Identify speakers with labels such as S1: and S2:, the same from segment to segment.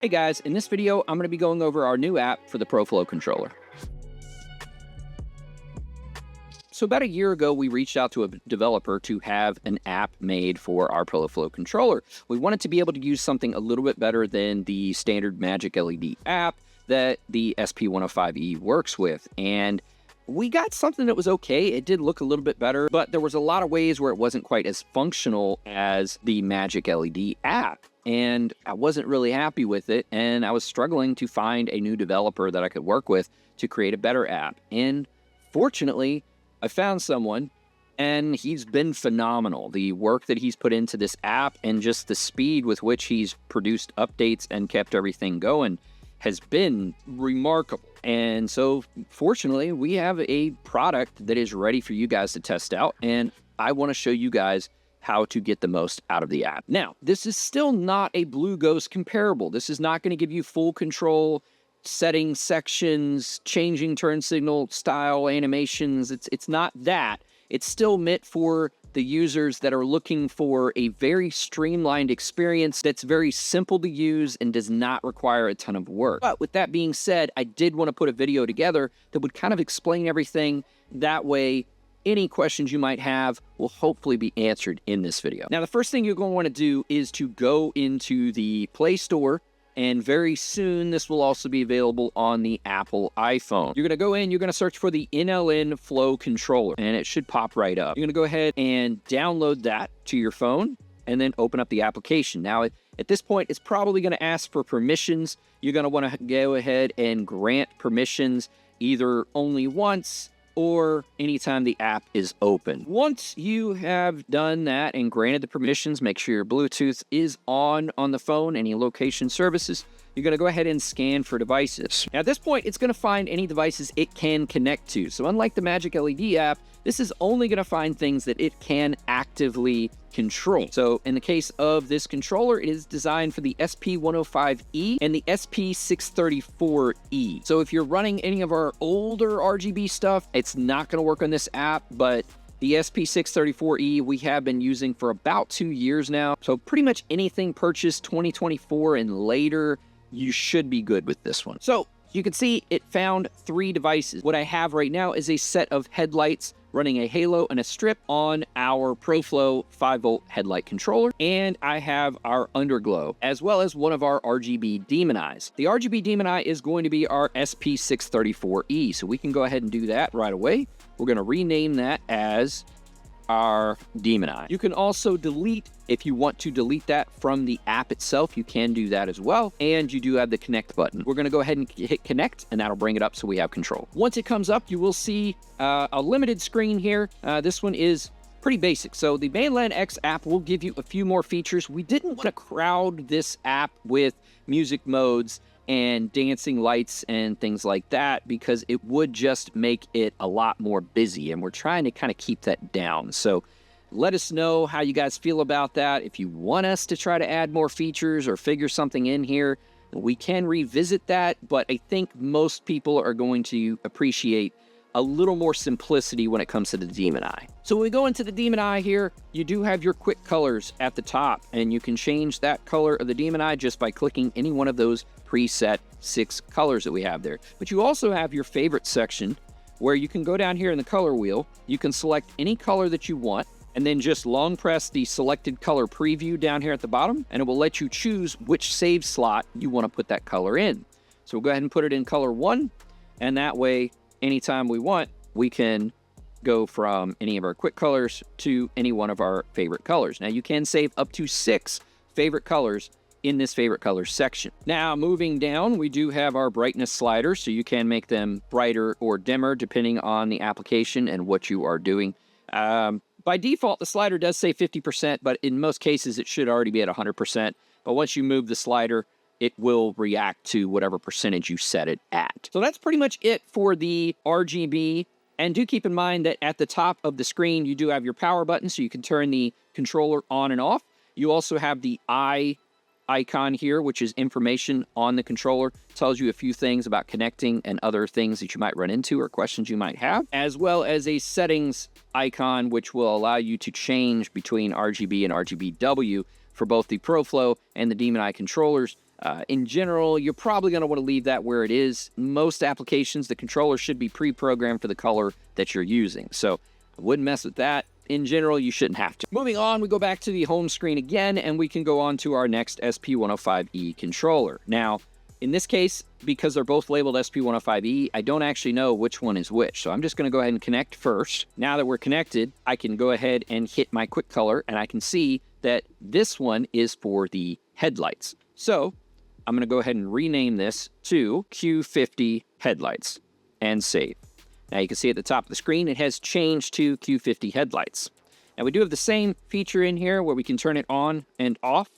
S1: Hey guys, in this video, I'm going to be going over our new app for the Flow Controller. So about a year ago, we reached out to a developer to have an app made for our Flow Controller. We wanted to be able to use something a little bit better than the standard Magic LED app that the SP105E works with. And we got something that was okay. It did look a little bit better, but there was a lot of ways where it wasn't quite as functional as the Magic LED app. And I wasn't really happy with it, and I was struggling to find a new developer that I could work with to create a better app. And fortunately, I found someone, and he's been phenomenal. The work that he's put into this app and just the speed with which he's produced updates and kept everything going has been remarkable. And so, fortunately, we have a product that is ready for you guys to test out, and I want to show you guys how to get the most out of the app. Now, this is still not a BlueGhozt comparable. This is not going to give you full control, setting sections, changing turn signal style, animations. It's not that. It's still meant for the users that are looking for a very streamlined experience that's very simple to use and does not require a ton of work. But with that being said, I did want to put a video together that would kind of explain everything. That way, any questions you might have will hopefully be answered in this video. Now, the first thing you're going to want to do is to go into the Play Store, and very soon this will also be available on the Apple iPhone. You're going to go in, you're going to search for the NLN Flow Controller, and it should pop right up. You're going to go ahead and download that to your phone, and then open up the application. Now, at this point, it's probably going to ask for permissions. You're going to want to go ahead and grant permissions either only once or anytime the app is open. Once you have done that and granted the permissions, make sure your Bluetooth is on the phone, any location services. You're going to go ahead and scan for devices. Now, at this point, it's going to find any devices it can connect to. So unlike the Magic LED app, this is only going to find things that it can actively control. So in the case of this controller, it is designed for the SP105E and the SP6304E. So if you're running any of our older RGB stuff, it's not going to work on this app, but the SP6304E we have been using for about 2 years now. So pretty much anything purchased 2024 and later, you should be good with this one. So you can see it found 3 devices. What I have right now is a set of headlights running a halo and a strip on our Flow 5-volt headlight controller, and I have our Underglow, as well as one of our RGB demon eyes. The RGB demon eye is going to be our SP634E, so we can go ahead and do that right away. We're going to rename that as our demon eye. You can also delete, if you want to delete that from the app itself, you can do that as well. And you do have the connect button. We're going to go ahead and hit connect, and that'll bring it up so we have control. Once it comes up, you will see a limited screen here. This one is pretty basic. So the NLN X app will give you a few more features. We didn't want to crowd this app with music modes and dancing lights and things like that, because it would just make it a lot more busy, and we're trying to kind of keep that down. So let us know how you guys feel about that. If you want us to try to add more features or figure something in here, we can revisit that, but I think most people are going to appreciate a little more simplicity when it comes to the demon eye. So when we go into the demon eye here, you do have your quick colors at the top, and you can change that color of the demon eye just by clicking any one of those preset 6 colors that we have there. But you also have your favorite section where you can go down here in the color wheel, you can select any color that you want, and then just long press the selected color preview down here at the bottom, and it will let you choose which save slot you want to put that color in. So we'll go ahead and put it in color 1, and that way, anytime we want, we can go from any of our quick colors to any one of our favorite colors. Now, you can save up to 6 favorite colors in this favorite colors section. Now, moving down, we do have our brightness slider, so you can make them brighter or dimmer depending on the application and what you are doing. By default, the slider does say 50%, but in most cases, it should already be at 100%. But once you move the slider, it will react to whatever percentage you set it at. So that's pretty much it for the RGB. And do keep in mind that at the top of the screen, you do have your power button, so you can turn the controller on and off. You also have the eye icon here, which is information on the controller. Tells you a few things about connecting and other things that you might run into or questions you might have, as well as a settings icon, which will allow you to change between RGB and RGBW for both the Flow and the Demon Eye controllers. In general, you're probably going to want to leave that where it is. Most applications, the controller should be pre-programmed for the color that you're using. So I wouldn't mess with that. In general, you shouldn't have to. Moving on, we go back to the home screen again, and we can go on to our next SP105E controller. Now, in this case, because they're both labeled SP105E, I don't actually know which one is which. So I'm just going to go ahead and connect first. Now that we're connected, I can go ahead and hit my quick color, and I can see that this one is for the headlights. So I'm going to go ahead and rename this to Q50 Headlights and save. Now you can see at the top of the screen, it has changed to Q50 Headlights. Now we do have the same feature in here where we can turn it on and off.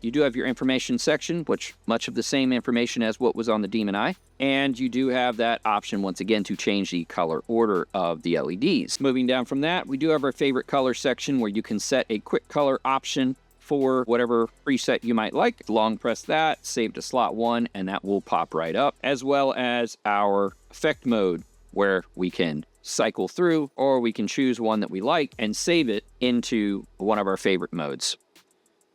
S1: You do have your information section, which much of the same information as what was on the Demon Eye. And you do have that option once again to change the color order of the LEDs. Moving down from that, we do have our favorite color section where you can set a quick color option for whatever preset you might like. Long press that, save to slot 1, and that will pop right up, as well as our effect mode, where we can cycle through, or we can choose one that we like and save it into one of our favorite modes.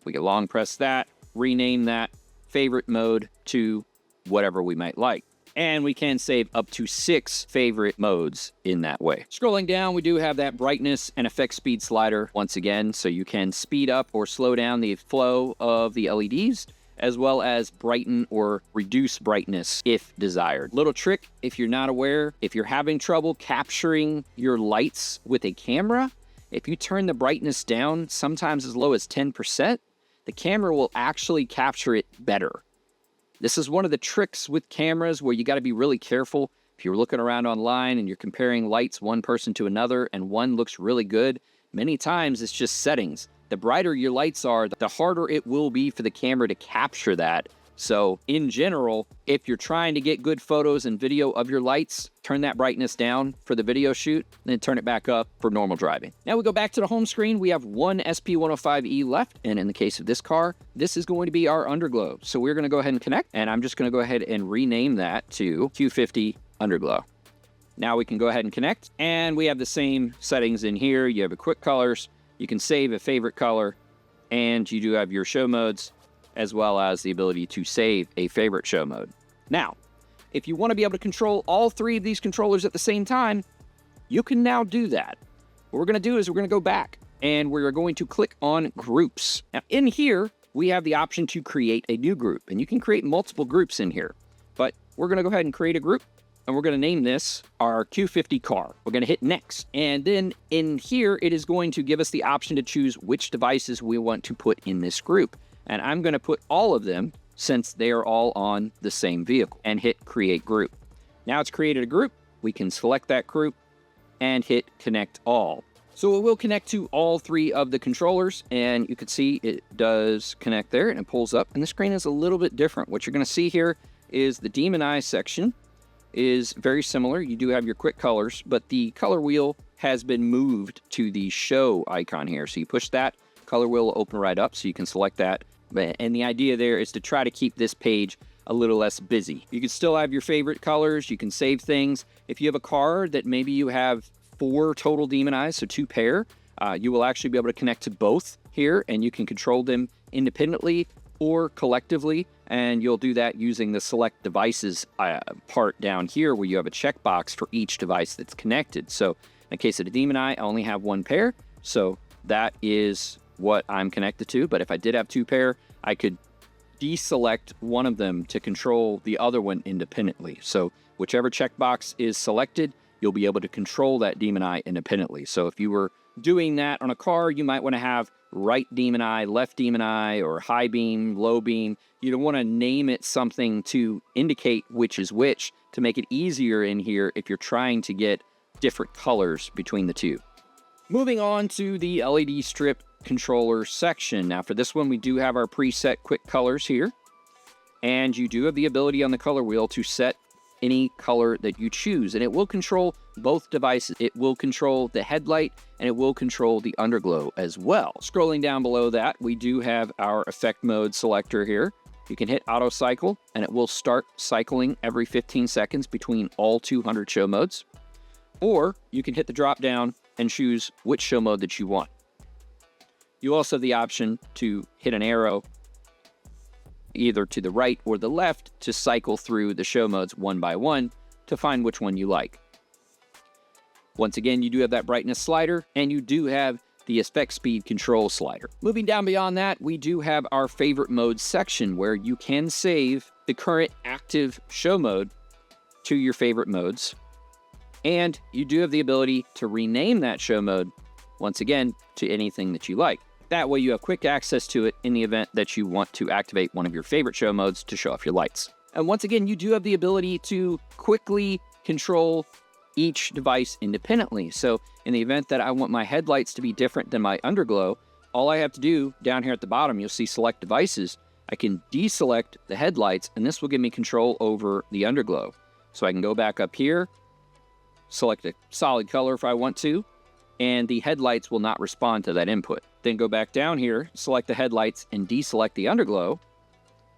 S1: We can long press that, rename that favorite mode to whatever we might like. And we can save up to 6 favorite modes in that way. Scrolling down, we do have that brightness and effect speed slider once again, so you can speed up or slow down the flow of the LEDs, as well as brighten or reduce brightness if desired. Little trick, if you're not aware, if you're having trouble capturing your lights with a camera, if you turn the brightness down, sometimes as low as 10%, the camera will actually capture it better. This is one of the tricks with cameras where you got to be really careful. If you're looking around online and you're comparing lights one person to another and one looks really good, many times it's just settings. The brighter your lights are, the harder it will be for the camera to capture that. So in general, if you're trying to get good photos and video of your lights, turn that brightness down for the video shoot, then turn it back up for normal driving. Now we go back to the home screen. We have one SP105E left, and in the case of this car, this is going to be our Underglow. So we're going to go ahead and connect, and I'm just going to go ahead and rename that to Q50 Underglow. Now we can go ahead and connect, and we have the same settings in here. You have a quick colors, you can save a favorite color, and you do have your show modes, as well as the ability to save a favorite show mode. Now, if you want to be able to control all 3 of these controllers at the same time, you can now do that. What we're going to do is we're going to go back and we're going to click on groups. Now in here, we have the option to create a new group, and you can create multiple groups in here, but we're going to go ahead and create a group, and we're going to name this our Q50 car. We're going to hit next, and then in here, it is going to give us the option to choose which devices we want to put in this group. And I'm going to put all of them since they are all on the same vehicle, and hit create group. Now it's created a group. We can select that group and hit connect all. So it will connect to all 3 of the controllers, and you can see it does connect there, and it pulls up, and the screen is a little bit different. What you're going to see here is the Demon Eye section is very similar. You do have your quick colors, but the color wheel has been moved to the show icon here. So you push that, color wheel will open right up, so you can select that. And the idea there is to try to keep this page a little less busy. You can still have your favorite colors. You can save things. If you have a car that maybe you have 4 total Demon Eyes, so 2 pair, you will actually be able to connect to both here, and you can control them independently or collectively, and you'll do that using the select devices part down here where you have a checkbox for each device that's connected. So in the case of the Demon Eye, I only have 1 pair, so that is what I'm connected to. But if I did have 2 pair, I could deselect one of them to control the other one independently. So whichever checkbox is selected, you'll be able to control that Demon Eye independently. So if you were doing that on a car, you might want to have right Demon Eye, left Demon Eye, or high beam, low beam. You don't want to name it something to indicate which is which, to make it easier in here if you're trying to get different colors between the 2. Moving on to the LED strip controller section. Now for this one, we do have our preset quick colors here, and you do have the ability on the color wheel to set any color that you choose, and it will control both devices. It will control the headlight, and it will control the underglow as well. Scrolling down below that, we do have our effect mode selector here. You can hit auto cycle, and it will start cycling every 15 seconds between all 200 show modes, or you can hit the drop down and choose which show mode that you want. You also have the option to hit an arrow either to the right or the left to cycle through the show modes one by one to find which one you like. Once again, you do have that brightness slider, and you do have the effect speed control slider. Moving down beyond that, we do have our favorite modes section where you can save the current active show mode to your favorite modes. And you do have the ability to rename that show mode, once again, to anything that you like. That way you have quick access to it in the event that you want to activate one of your favorite show modes to show off your lights. And once again, you do have the ability to quickly control each device independently. So in the event that I want my headlights to be different than my underglow, all I have to do down here at the bottom, you'll see select devices. I can deselect the headlights, and this will give me control over the underglow. So I can go back up here, select a solid color if I want to, and the headlights will not respond to that input. Then go back down here, select the headlights, and deselect the underglow,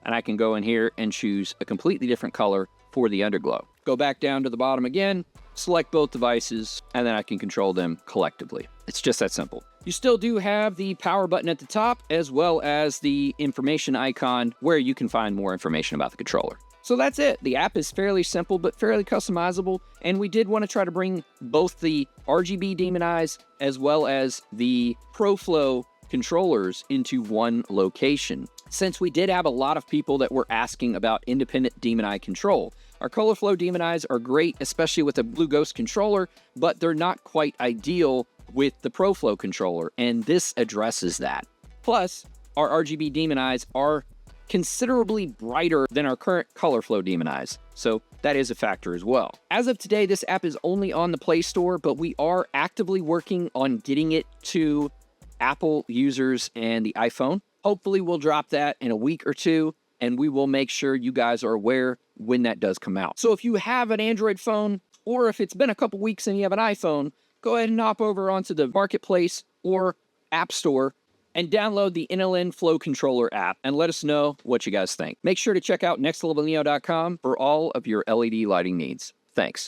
S1: and I can go in here and choose a completely different color for the underglow. Go back down to the bottom again, select both devices, and then I can control them collectively. It's just that simple. You still do have the power button at the top, as well as the information icon where you can find more information about the controller. So that's it. The app is fairly simple, but fairly customizable, and we did want to try to bring both the RGB Demon Eyes as well as the ProFlow controllers into one location, since we did have a lot of people that were asking about independent Demon Eye control. Our ColorFlow Demon Eyes are great, especially with a BlueGhozt controller, but they're not quite ideal with the ProFlow controller, and this addresses that. Plus, our RGB Demon Eyes are considerably brighter than our current ColorFlow Demon Eyes, so that is a factor as well. As of today, this app is only on the Play Store, but we are actively working on getting it to Apple users and the iPhone. Hopefully we'll drop that in a week or two, and we will make sure you guys are aware when that does come out. So if you have an Android phone, or if it's been a couple weeks and you have an iPhone, go ahead and hop over onto the Marketplace or App Store and download the NLN Flow Controller app and let us know what you guys think. Make sure to check out nextlevelneo.com for all of your LED lighting needs. Thanks.